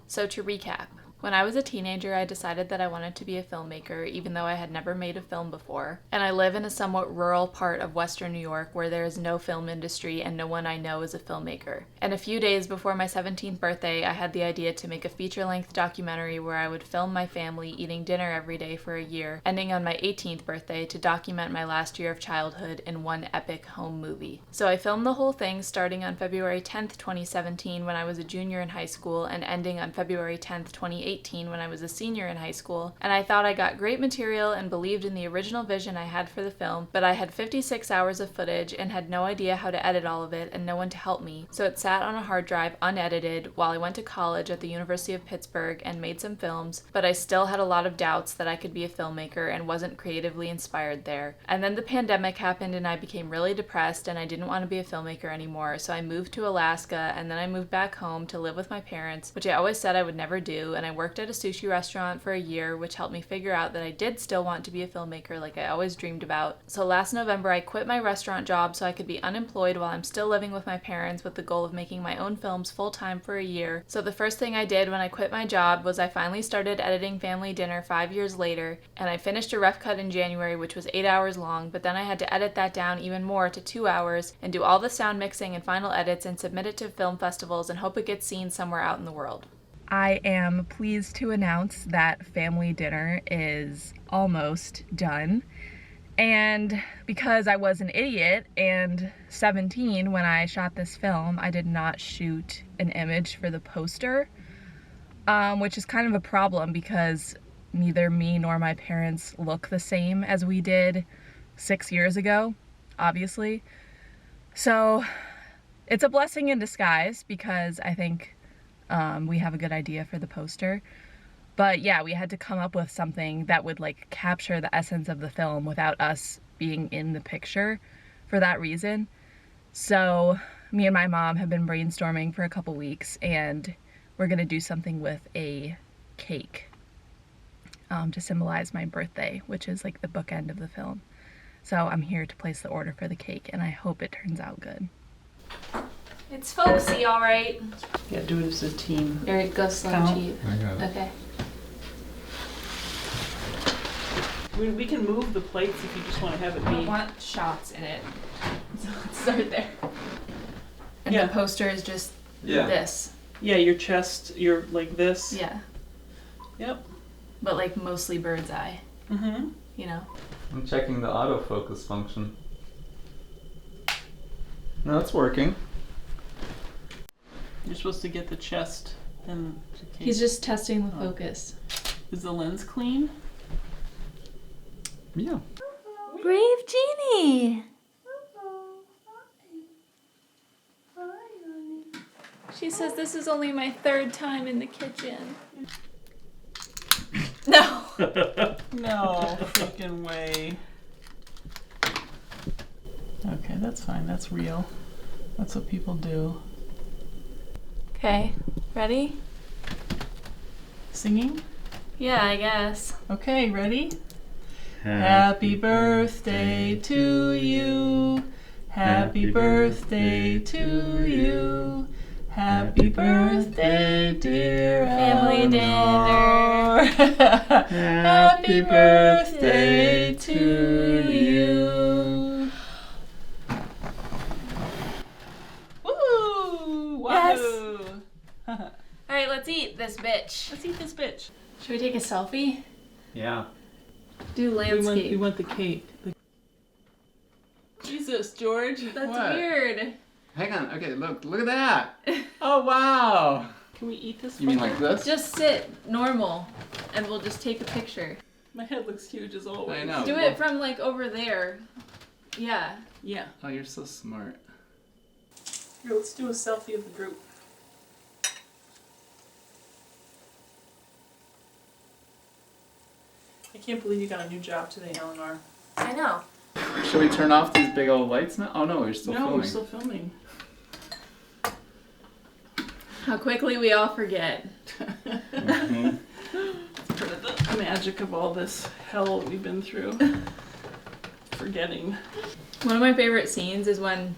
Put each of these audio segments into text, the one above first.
So to recap, when I was a teenager, I decided that I wanted to be a filmmaker, even though I had never made a film before. And I live in a somewhat rural part of Western New York where there is no film industry and no one I know is a filmmaker. And a few days before my 17th birthday, I had the idea to make a feature-length documentary where I would film my family eating dinner every day for a year, ending on my 18th birthday to document my last year of childhood in one epic home movie. So I filmed the whole thing starting on February 10th, 2017 when I was a junior in high school and ending on February 10th, 2018 when I was a senior in high school, and I thought I got great material and believed in the original vision I had for the film, but I had 56 hours of footage and had no idea how to edit all of it and no one to help me, so it sat on a hard drive unedited while I went to college at the University of Pittsburgh and made some films, but I still had a lot of doubts that I could be a filmmaker and wasn't creatively inspired there. And then the pandemic happened and I became really depressed and I didn't want to be a filmmaker anymore, so I moved to Alaska and then I moved back home to live with my parents, which I always said I would never do, and I worked at a sushi restaurant for a year, which helped me figure out that I did still want to be a filmmaker like I always dreamed about. So last November I quit my restaurant job so I could be unemployed while I'm still living with my parents with the goal of making my own films full-time for a year. So the first thing I did when I quit my job was I finally started editing Family Dinner 5 years later, and I finished a rough cut in January which was 8 hours long, but then I had to edit that down even more to 2 hours and do all the sound mixing and final edits and submit it to film festivals and hope it gets seen somewhere out in the world. I am pleased to announce that Family Dinner is almost done. And because I was an idiot and 17 when I shot this film, I did not shoot an image for the poster, which is kind of a problem because neither me nor my parents look the same as we did 6 years ago, obviously. So it's a blessing in disguise because I think we have a good idea for the poster. But yeah, we had to come up with something that would like capture the essence of the film without us being in the picture for that reason. So me and my mom have been brainstorming for a couple weeks and we're gonna do something with a cake to symbolize my birthday, which is like the bookend of the film. So I'm here to place the order for the cake and I hope it turns out good. It's folksy, all right. Yeah, do it as a team. Eric, go slow, cheap. I got it. Okay. We can move the plates if you just want to have it be. I want shots in it. So let's start there. And Yeah. the poster is just this. Yeah, your chest, you're like this. Yeah. Yep. But like mostly bird's eye, Mm-hmm. you know? I'm checking the autofocus function. No, it's working. You're supposed to get the chest and the cake. He's just testing the focus. Is the lens clean? Yeah. Brave Genie! She says this is only my 3rd time in the kitchen. No! No freaking way. Okay, that's fine. That's real. That's what people do. Okay, ready? Singing? Yeah, I guess. Okay, ready? Happy birthday to you. Happy birthday to you. Happy birthday, dear Family Elanor. Happy birthday to you. Woo! Wahoo! Alright, let's eat this bitch. Let's eat this bitch. Should we take a selfie? Yeah. Do landscape. We want the cake. Jesus, George. That's What? weird. Hang on. Okay, look at that. Oh, wow. Can we eat this? You mean fucker? like this? Just sit normal and we'll just take a picture. My head looks huge as always. I know. Do it from like over there. Yeah. Yeah. Oh, you're so smart. Here, let's do a selfie of the group. I can't believe you got a new job today, Elanor. I know. Should we turn off these big old lights now? Oh no, we're still filming. We're still filming. How quickly we all forget. Mhm. Part of the magic of all this hell we've been through. Forgetting. One of my favorite scenes is when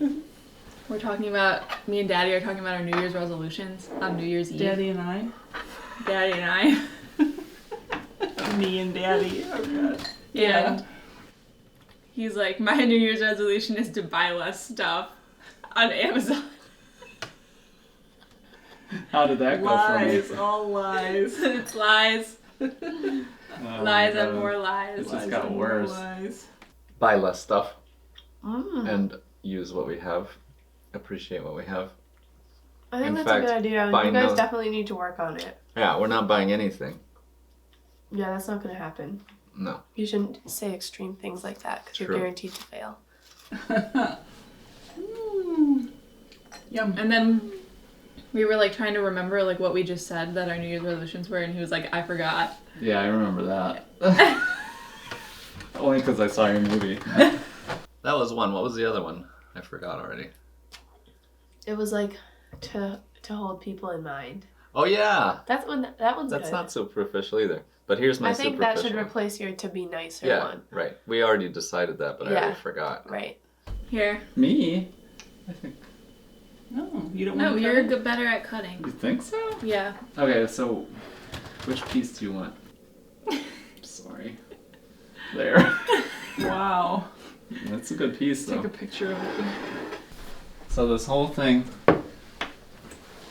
me and Daddy are talking about our New Year's resolutions on New Year's Eve. Daddy and I. Daddy and I. Me and Daddy. Oh god. And he's like, my New Year's resolution is to buy less stuff on Amazon. How did that go for me? Lies, all lies. It's lies. Oh Lies my and God. more lies. It's just Lies got and more worse. lies. Buy less stuff Mm. and use what we have. Appreciate what we have. I think In that's fact, a good idea. You buying guys those- definitely need to work on it. Yeah, we're not buying anything. Yeah, that's not going to happen. No. You shouldn't say extreme things like that because you're True. guaranteed to fail. Yum. And then we were like trying to remember like what we just said that our New Year's resolutions were, and he was like, I forgot. Yeah, I remember that. Only because I saw your movie. That was one. What was the other one? I forgot already. It was like to hold people in mind. Oh yeah. That one's That's good. not superficial either. But here's my I think that should superficial. replace your to be nicer Yeah, one. right. We already decided that, but I Yeah. already forgot. Right. Here. Me? I think. No, you don't No, want to you're cut it? good, better at cutting. You think so? Yeah. Okay, so which piece do you want? Sorry. There. Wow. That's a good piece Take though. a picture of it. So this whole thing,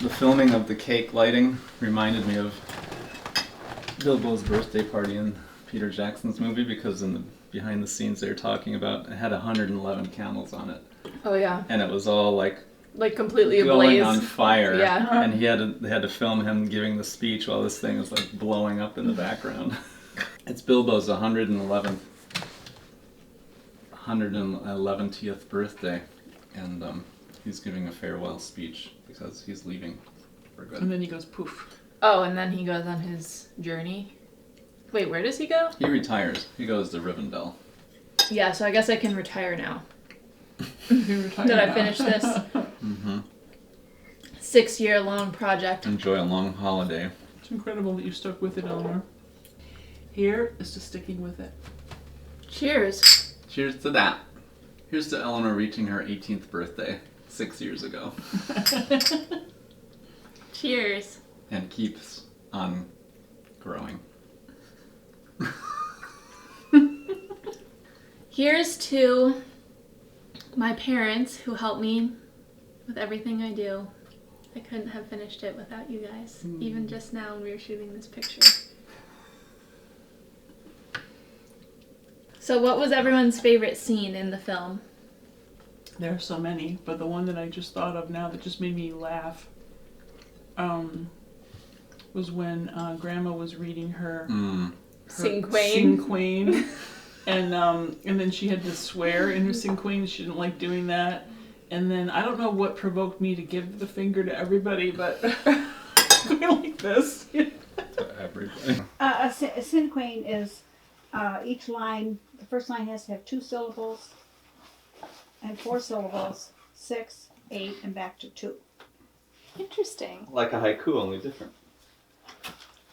the filming of the cake lighting reminded me of Bilbo's birthday party in Peter Jackson's movie, because in the behind the scenes they were talking about it had 111 candles on it, Oh yeah. and it was all like Completely going ablaze. on fire. Yeah. And they had to film him giving the speech while this thing is like blowing up in the background. It's Bilbo's 111th birthday, and he's giving a farewell speech because he's leaving for And good. then he goes poof. Oh, and then he goes on his journey. Wait, where does he go? He retires. He goes to Rivendell. Yeah, so I guess I can retire now. He retired Did I now. finish this Mm-hmm. 6-year long project? Enjoy a long holiday. It's incredible that you stuck with it, Elanor. Here is to sticking with it. Cheers. Cheers to that. Here's to Elanor reaching her 18th birthday 6 years ago, Cheers. and keeps on growing. Here's to my parents who helped me with everything I do. I couldn't have finished it without you guys, even just now when we were shooting this picture. So what was everyone's favorite scene in the film? There are so many, but the one that I just thought of now that just made me laugh was when Grandma was reading her Cinquain. Cinquain. And then she had to swear in her Cinquain. She didn't like doing that. And then I don't know what provoked me to give the finger to everybody, but going like this. To everybody. A cinquain is each line, the first line has to have 2 syllables and 4 syllables, 6, 8, and back to 2. Interesting. Like a haiku, only different.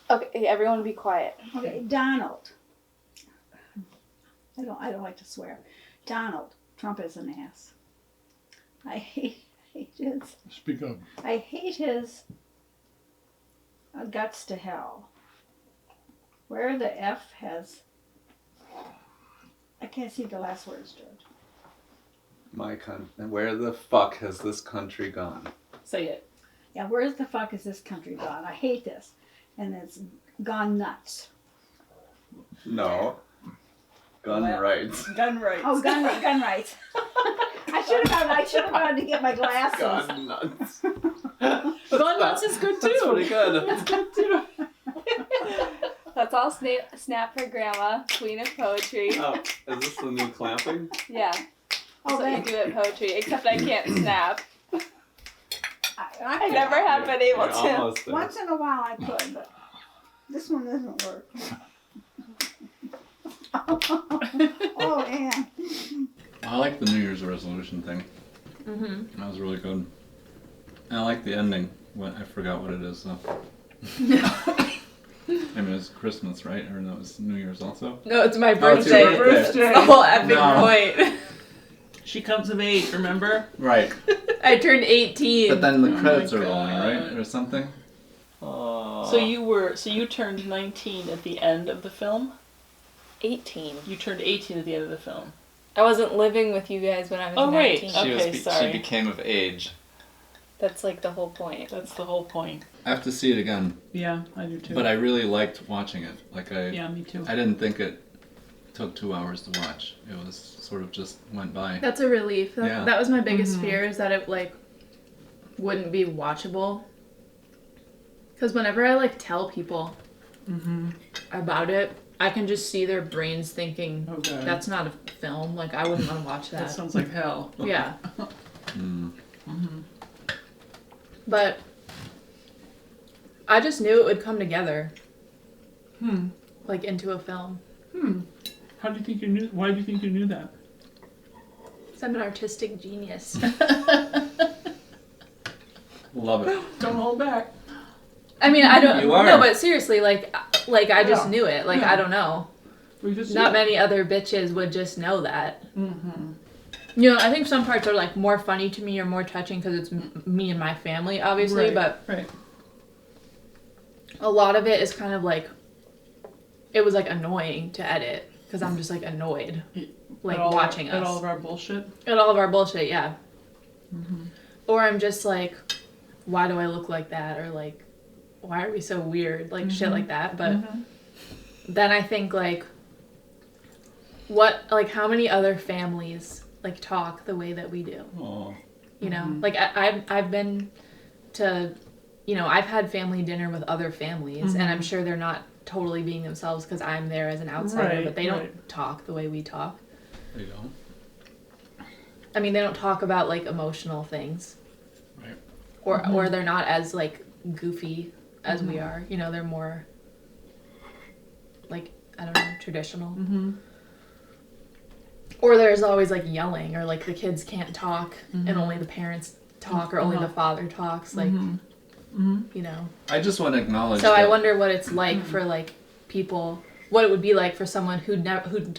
Okay, everyone be quiet. Okay, Donald. I don't like to swear. Donald, Trump is an ass. I hate his. Speak up. I hate his guts to hell. Where the F has. I can't see the last words, George. Where the fuck has this country gone? Say it. Yeah, where the fuck is this country gone? I hate this. And it's gone nuts. No. Gun Well- rights. Gun rights. Oh, gun rights. I should have gone to get my glasses. Gun nuts. Gun nuts is good That's too. pretty good. Let's all snap for Grandma, Queen of Poetry. Oh, is this the new clamping? Yeah. Oh, That's what you that, do at poetry, except I can't snap. I I never have been able You're to. almost there. Once in a while I could, but this one doesn't work. Oh, Ann. I like the New Year's resolution thing. Mm-hmm. That was really good. And I like the ending. I forgot what it is though. I mean, it's Christmas, right? Or no, it's New Year's also? No, it's my Oh, it's your birthday. birthday. That's the whole epic No. point. She comes of age, remember? Right. I turned 18. But then the Oh credits my are rolling, God. right? Or something? Oh. So you turned 19 at the end of the film? 18. You turned 18 at the end of the film. I wasn't living with you guys when I was Oh, right. 19. Okay, sorry. She became of age. That's like the whole point. That's the whole point. I have to see it again. Yeah, I do too. But I really liked watching it. Yeah, me too. I didn't think it took 2 hours to watch. It was sort of just went by. That's a relief. That was my biggest Mm-hmm. fear, is that it like wouldn't be watchable. Because whenever I like tell people Mm-hmm. about it, I can just see their brains thinking, Oh, God. that's not a film. Like, I wouldn't want to watch That that. sounds like hell. Yeah. Mm. But I just knew it would come together, like, into a film. How do you think you knew? Why do you think you knew that? Because I'm an artistic genius. Love it. Don't hold back. I mean, I don't. You are. No, but seriously, like I just Yeah. knew it. Like, Yeah. I don't know. We just Not many other bitches would just know that. Mm-hmm. You know, I think some parts are like more funny to me or more touching because it's me and my family, obviously. But Right. a lot of it is kind of like, it was like annoying to edit because I'm just like annoyed, like watching us At all of our bullshit. at all of our bullshit. Yeah. Or I'm just like, why do I look like that? Or like, why are we so weird? Like shit like that. But then I think like, how many other families like talk the way that we do? Oh. You know, like I've been to, you know, I've had family dinner with other families, and I'm sure they're not totally being themselves because I'm there as an outsider, but they don't talk the way we talk. They don't. I mean, they don't talk about like emotional things, Right. or they're not as like goofy as we are. You know, they're more like, I don't know, traditional. Or there's always like yelling, or like the kids can't talk and only the parents talk, or only the father talks. Like, you know. I just want to acknowledge. So I that- wonder what it's like for like people, what it would be like for someone who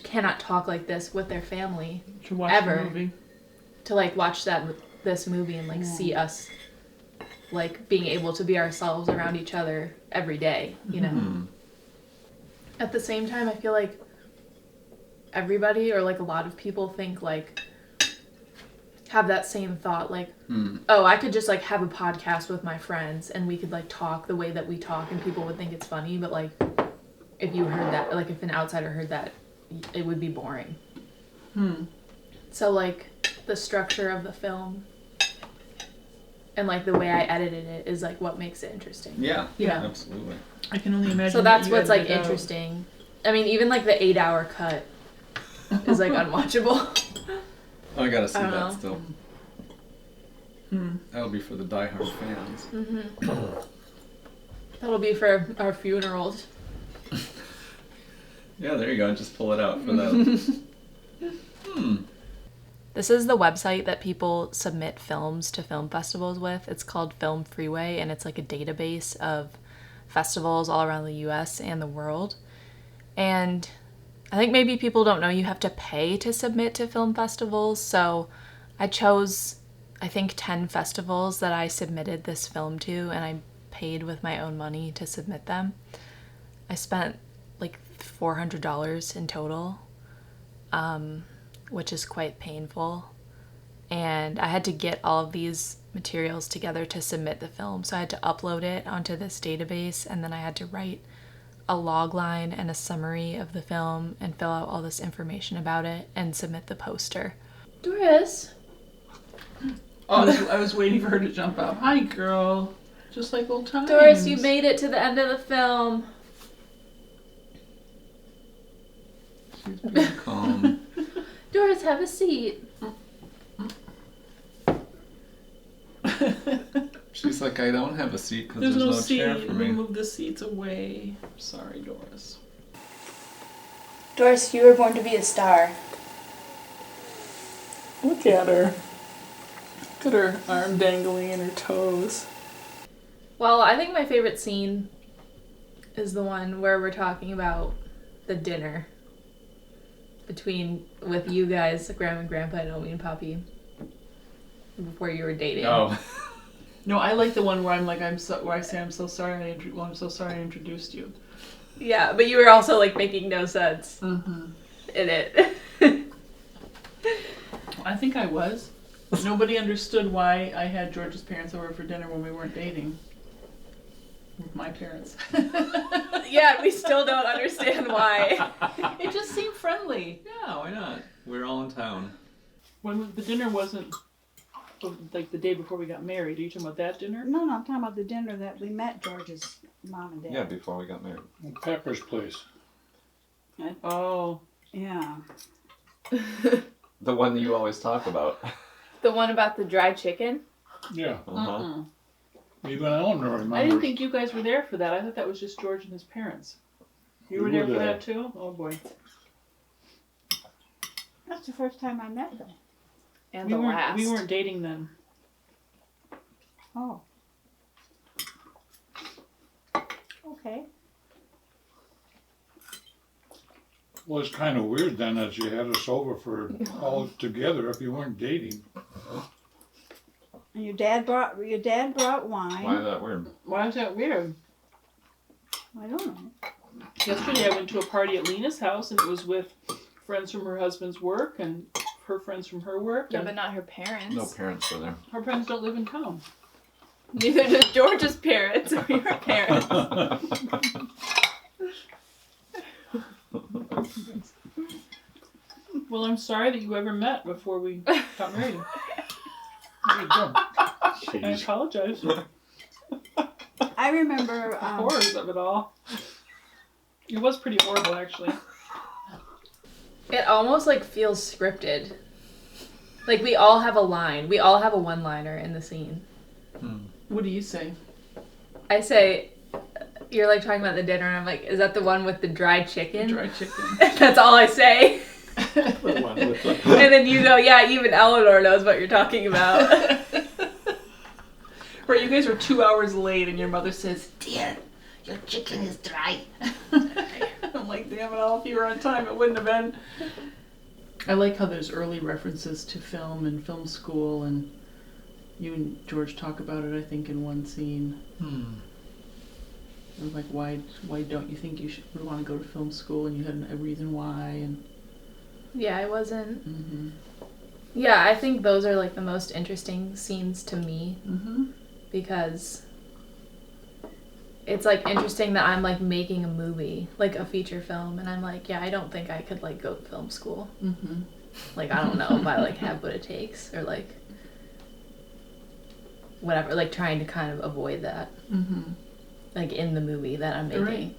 cannot talk like this with their family To watch ever. the movie. to like watch this movie and like see us like being able to be ourselves around each other every day, you know. At the same time, I feel like everybody, or like a lot of people, think like, have that same thought, like, oh, I could just like have a podcast with my friends and we could like talk the way that we talk and people would think it's funny, but like if you heard that, like if an outsider heard that, it would be boring. So like the structure of the film and like the way I edited it is like what makes it interesting. Yeah. Yeah. Absolutely. I can only imagine. So that's that you what's like edited out. interesting. I mean, even like the 8-hour cut is like unwatchable. Oh, I gotta see I don't that know. still. That'll be for the diehard fans. That'll be for our funerals. Yeah, there you go. Just pull it out for that. This is the website that people submit films to film festivals with. It's called Film Freeway, and it's like a database of festivals all around the US and the world. And I think maybe people don't know you have to pay to submit to film festivals. So I chose, I think, 10 festivals that I submitted this film to, and I paid with my own money to submit them. I spent like $400 in total, which is quite painful. And I had to get all of these materials together to submit the film. So I had to upload it onto this database, and then I had to write a log line and a summary of the film and fill out all this information about it and submit the poster. Doris! I was waiting for her to jump up. Hi, girl. Just like old times. Doris, you made it to the end of the film. She's being calm. Doris, have a seat. She's like, I don't have a seat because There's there's no no seat. chair for We me. moved the seats away. Sorry, Doris. Doris, you were born to be a star. Look at her. Look at her arm dangling in her toes. Well, I think my favorite scene is the one where we're talking about the dinner with you guys, Grandma and Grandpa, and Omi and Poppy, before you were dating. Oh. No, I like the one where where I say I'm so sorry. I'm so sorry I introduced you. Yeah, but you were also like making no sense Mm-hmm. in it. I think I was. Nobody understood why I had George's parents over for dinner when we weren't dating. With my parents. Yeah, we still don't understand why. It just seemed friendly. Yeah, why not? We're all in town. When the dinner wasn't like the day before we got married. Are you talking about that dinner? No, I'm talking about the dinner that we met George's mom and dad. Yeah, before we got married. Pepper's place. Oh. Yeah. The one that you always talk about. The one about the dried chicken? Yeah. Uh-huh. Even Elanor remembers. I didn't think you guys were there for that. I thought that was just George and his parents. You were We there were for there. that too? Oh boy. That's the first time I met them. And We the weren't, last. we weren't dating then. Oh. Okay. Well, it's kind of weird then that you had us over for all together if you weren't dating. And your dad brought wine. Why is that weird? Why is that weird? I don't know. Yesterday I went to a party at Lena's house and it was with friends from her husband's work and her friends from her work. Yeah, And but not her parents. No parents were there. her parents don't live in town. Neither does George's parents or your parents. Well, I'm sorry that you ever met before we got married. There you go. I apologize for I remember. the horrors of it all. It was pretty horrible, actually. It almost like feels scripted. Like we all have a line. We all have a one-liner in the scene. What do you say? I say, you're like talking about the dinner, and I'm like, is that the one with the dried chicken? Dried chicken. That's all I say. The one with the... And then you go, yeah, even Elanor knows what you're talking about. Right, you guys were 2 hours late and your mother says, Dear, your chicken is dry. I'm like, damn it all, if you were on time, it wouldn't have been. I like how there's early references to film and film school, and you and George talk about it, I think, in one scene. And like, why don't you think you would want to go to film school, and you had a reason why, and... Yeah, I wasn't. Mm-hmm. Yeah, I think those are like the most interesting scenes to me. Mm-hmm. Because it's like interesting that I'm like making a movie, like a feature film, and I'm like, yeah, I don't think I could like go to film school. Mm-hmm. Like, I don't know if I like have what it takes or like whatever, like trying to kind of avoid that, Mm-hmm. like in the movie that I'm making. Right.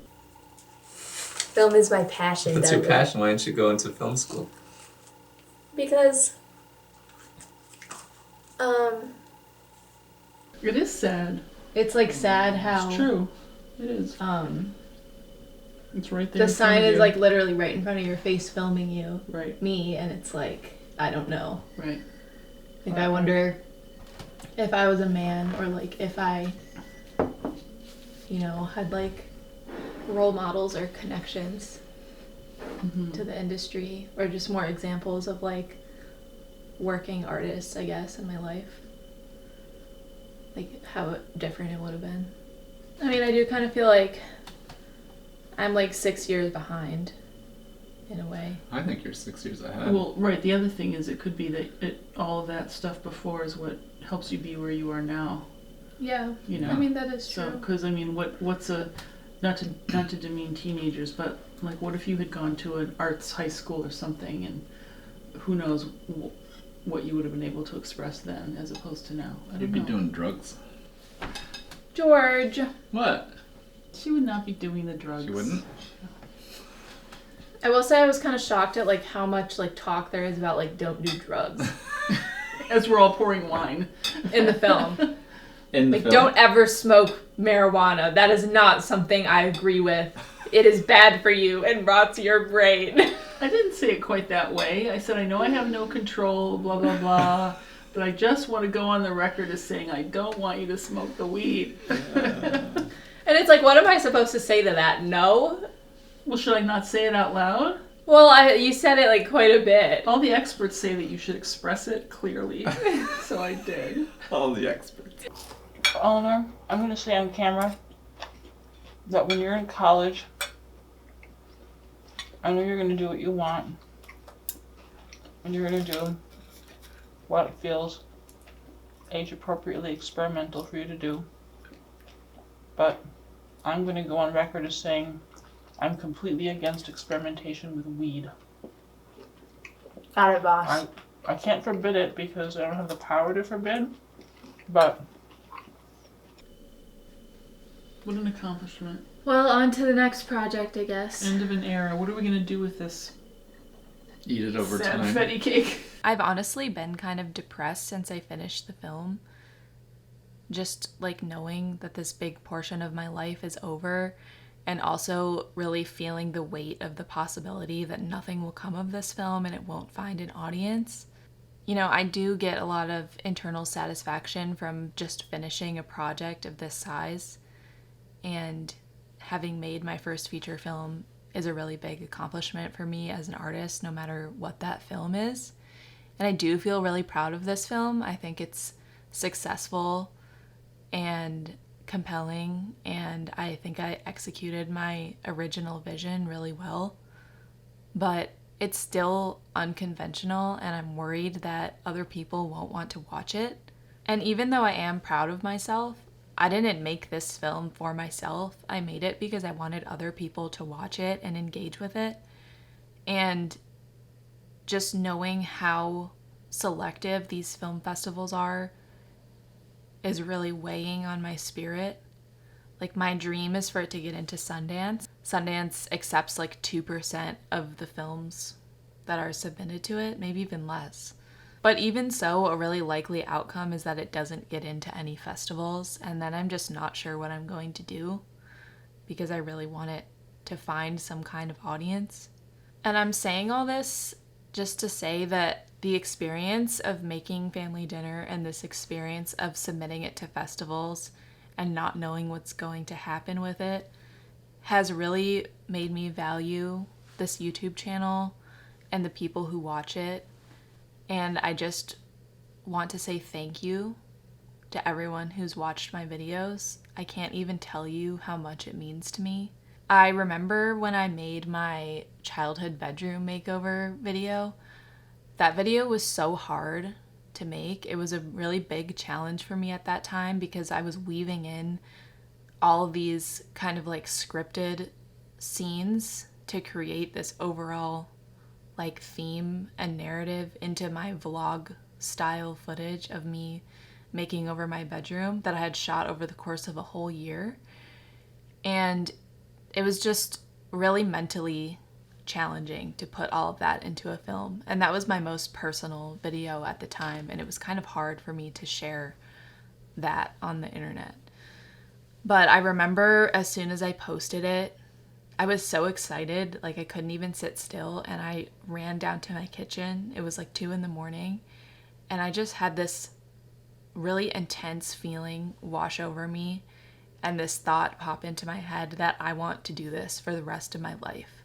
Film is my passion. If it's your Douglas. passion, why didn't you go into film school? Because It is sad. It's like sad how It's true. It is. It's right there. the in front sign of is you. like literally right in front of your face filming you, Right, me, and it's like, I don't know. right. Like, I wonder if I was a man, or like if I, you know, had like role models or connections Mm-hmm. to the industry, or just more examples of like working artists, I guess, in my life. Like how different it would have been. I mean, I do kind of feel like I'm like 6 years behind in a way. I think you're 6 years ahead. Well, right. The other thing is, it could be that all of that stuff before is what helps you be where you are now. Yeah. You know. I mean, that is So, true. because I mean, what's a not to demean teenagers, but like, what if you had gone to an arts high school or something, and who knows what you would have been able to express then as opposed to now? I You'd don't be know. doing drugs. George, What? She would not be doing the drugs. She wouldn't? I will say I was kind of shocked at like how much like talk there is about like don't do drugs As we're all pouring wine. in the film. In the Like, film? don't ever smoke marijuana. That is not something I agree with. It is bad for you and rots your brain. I didn't say it quite that way. I said, I know I have no control, blah, blah, blah, but I just want to go on the record as saying I don't want you to smoke the weed. And it's like, what am I supposed to say to that? No? Well, should I not say it out loud? Well, you said it like quite a bit. All the experts say that you should express it clearly, so I did. All the experts. Elanor, I'm going to say on camera that when you're in college, I know you're going to do what you want, and you're going to do what feels age appropriately experimental for you to do. But I'm going to go on record as saying I'm completely against experimentation with weed. Got it, boss. I can't forbid it because I don't have the power to forbid, but what an accomplishment. Well, on to the next project, I guess. End of an era. What are we going to do with this Eat it over sad time. fetty cake? I've honestly been kind of depressed since I finished the film. Just like knowing that this big portion of my life is over, and also really feeling the weight of the possibility that nothing will come of this film and it won't find an audience. You know, I do get a lot of internal satisfaction from just finishing a project of this size, and having made my first feature film is a really big accomplishment for me as an artist, no matter what that film is. And I do feel really proud of this film. I think it's successful and compelling, and I think I executed my original vision really well. But it's still unconventional, and I'm worried that other people won't want to watch it. And even though I am proud of myself, I didn't make this film for myself. I made it because I wanted other people to watch it and engage with it. And just knowing how selective these film festivals are is really weighing on my spirit. Like, my dream is for it to get into Sundance. Sundance accepts like 2% of the films that are submitted to it, maybe even less. But even so, a really likely outcome is that it doesn't get into any festivals, and then I'm just not sure what I'm going to do because I really want it to find some kind of audience. And I'm saying all this just to say that the experience of making family dinner and this experience of submitting it to festivals and not knowing what's going to happen with it has really made me value this YouTube channel and the people who watch it. And I just want to say thank you to everyone who's watched my videos. I can't even tell you how much it means to me. I remember when I made my childhood bedroom makeover video. That video was so hard to make. It was a really big challenge for me at that time because I was weaving in all of these kind of like scripted scenes to create this overall like theme and narrative into my vlog style footage of me making over my bedroom that I had shot over the course of a whole year. And it was just really mentally challenging to put all of that into a film. And that was my most personal video at the time, and it was kind of hard for me to share that on the internet. But I remember as soon as I posted it, I was so excited, like I couldn't even sit still, and I ran down to my kitchen. It was like 2 a.m, and I just had this really intense feeling wash over me and this thought pop into my head that I want to do this for the rest of my life.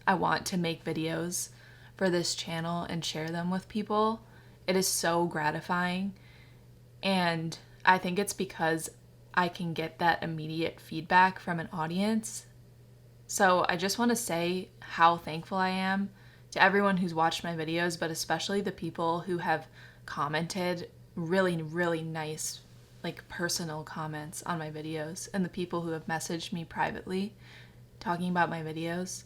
I want to make videos for this channel and share them with people. It is so gratifying, and I think it's because I can get that immediate feedback from an audience. So I just want to say how thankful I am to everyone who's watched my videos, but especially the people who have commented really, really nice, like personal comments on my videos, and the people who have messaged me privately talking about my videos.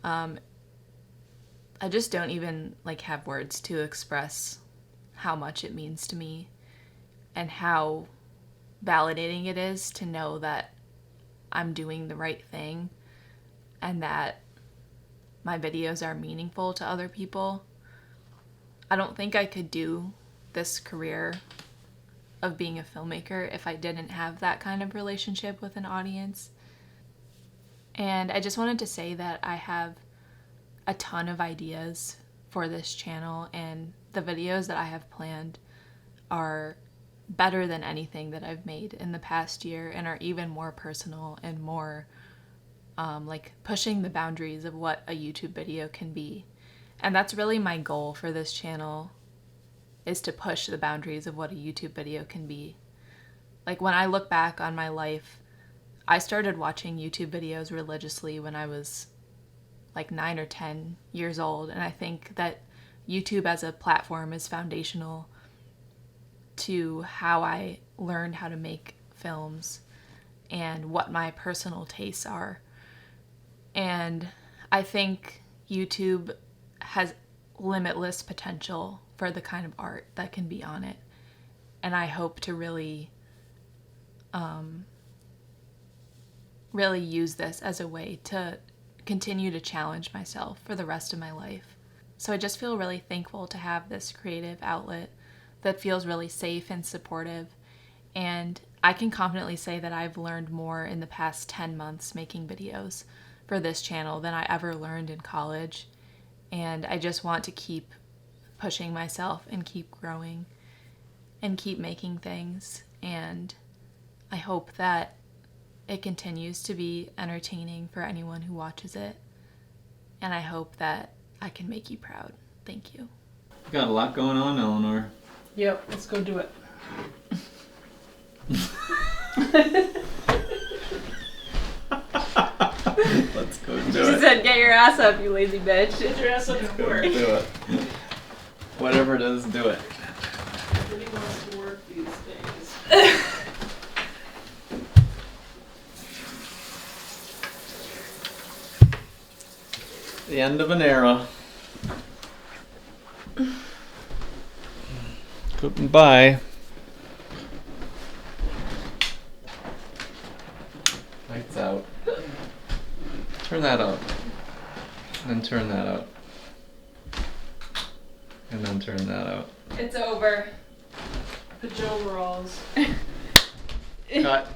I just don't even like have words to express how much it means to me and how validating it is to know that I'm doing the right thing and that my videos are meaningful to other people. I don't think I could do this career of being a filmmaker if I didn't have that kind of relationship with an audience. And I just wanted to say that I have a ton of ideas for this channel, and the videos that I have planned are better than anything that I've made in the past year and are even more personal and more like pushing the boundaries of what a YouTube video can be. And that's really my goal for this channel, is to push the boundaries of what a YouTube video can be. Like when I look back on my life, I started watching YouTube videos religiously when I was like 9 or 10 years old. And I think that YouTube as a platform is foundational to how I learned how to make films and what my personal tastes are. And I think YouTube has limitless potential for the kind of art that can be on it. And I hope to really use this as a way to continue to challenge myself for the rest of my life. So I just feel really thankful to have this creative outlet that feels really safe and supportive. And I can confidently say that I've learned more in the past 10 months making videos for this channel than I ever learned in college. And I just want to keep pushing myself and keep growing and keep making things. And I hope that it continues to be entertaining for anyone who watches it. And I hope that I can make you proud. Thank you. You got a lot going on, Elanor. Yep, let's go do it. Let's go do She it. said, "Get your ass up, you lazy bitch." Get your ass up and Go work. do it. Whatever it is, do it. Nobody wants to work these days. The end of an era. Goodbye. Lights out. Turn that up. And then turn that up. And then turn that up. It's over. Pajama rolls. Cut.